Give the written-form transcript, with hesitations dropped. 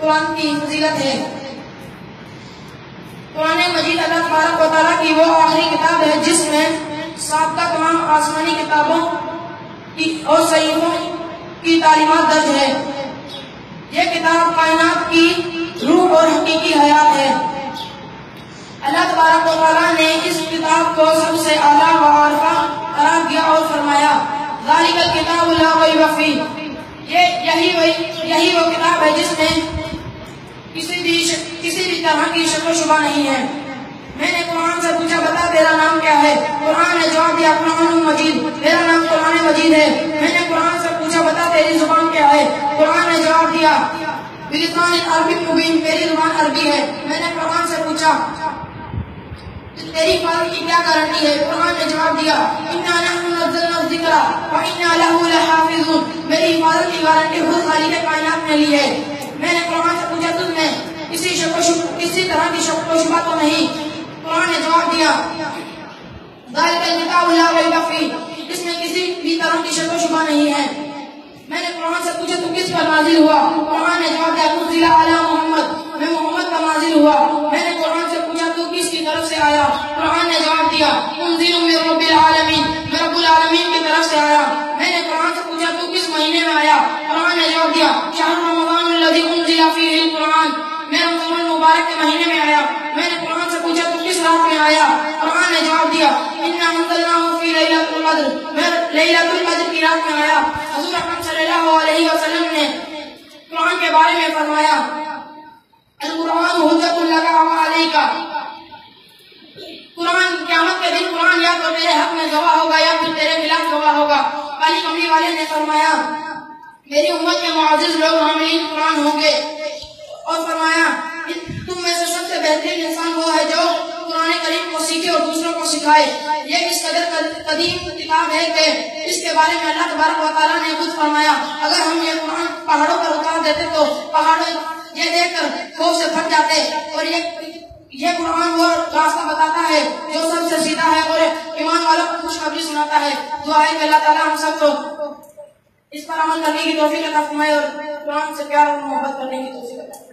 قرآن کی فضیلت ہے۔ قرآن مجید اللہ تبارک و تعالیٰ کی وہ آخری کتاب ہے جس میں سابقہ تمام آسمانی کتابوں کی اور صحیفوں کی تعلیمات درج ہے۔ یہ کتاب کائنات کی روح اور حقیقی حیات ہے۔ اللہ تبارک و تعالیٰ نے اس کتاب کو سب سے اعلیٰ و عارفہ قرار دیا اور فرمایا ذالک الکتاب لا ریب فیہ، یہی وہ کتاب ہے جس میں کسی بھی طرح کی شک و شبہ نہیں ہے۔ میں نے قرآن سے پوچھا بتا تیرا نام کیا ہے؟ قرآن نے جواب دیا قرآن مجید، میرا نام قرآن مجید ہے۔ میں نے قرآن سے پوچھا بتا تیری زبان کیا ہے؟ قرآن نے جواب دیا بلسان عربی مبین، میری زبان عربی ہے۔ میں نے قرآن سے پوچھا تیری حفاظت کی کیا گارنٹی ہے؟ قرآن نے جواب دیا انا نحن نزلنا الذکر وانا له لحافظون، میری حفاظت کی گارنٹی خود خالق کائنات نے لی ہے۔ میں نے قرآن سے پوچھا تجھ میں کسی طرح کی شک و شبہ تو نہیں؟ قرآن نے جواب دیا ذالک الکتاب لا ریب فیہ، اس میں کسی بھی طرح کی شک و شبہ نہیں ہے۔ میں نے قرآن سے پوچھا تو کس پر نازل ہوا؟ قرآن نے جواب دیا انزل علی محمد، میں محمد پر نازل ہوا۔ میں نے قرآن سے پوچھا تو کس کی طرف سے آیا؟ قرآن نے جواب دیا انزل من رب العالمین، میں رب العالمین کی طرف سے آیا۔ میں نے قرآن سے پوچھا تو کس مہینے میں آیا؟ قرآن نے جواب دیا شہر رمضان الذی انزل فیہ القرآن، میں رمضان المبارک کے مہینے میں آیا۔ میں نے قرآن سے پوچھا تو کس رات میں آیا؟ قرآن نے جواب دیا انا انزلناہ فی لیلۃ القدر، میں لیلۃ القدر کی رات میں آیا۔ حضور اکرم صلی اللہ علیہ وسلم نے قرآن کے بارے میں فرمایا القرآن حجۃ لک و علیک، قرآن قیامت کے دن قرآن یا تو تیرے حق میں گواہ ہوگا یا پھر تیرے خلاف گواہ ہوگا۔ علی کملی والے نے فرمایا میری امت کے معزز لوگ حاملین قرآن ہوں گے، اور فرمایا تم میں سے سب سے بہترین انسان وہ ہے جو قرآن کریم کو سیکھے اور دوسروں کو سکھائے۔ یہ اس قدر قدیم کتاب ہے کہ اس کے بارے میں اللہ تبارک و تعالیٰ نے خود فرمایا اگر ہم یہ قرآن پہاڑوں پر اتار دیتے تو پہاڑ یہ دیکھ کر خوف سے پھٹ جاتے، اور یہ قرآن وہ راستہ بتاتا ہے جو سب سے سیدھا ہے اور ایمان والوں کو خوشخبری سناتا ہے۔ دعا ہے کہ اللہ تعالیٰ ہم سب کو اس پر عمل کرنے کی توفیق عطا فرمائے اور قرآن سے پیار اور محبت کرنے کی توفیق عطا فرمائے۔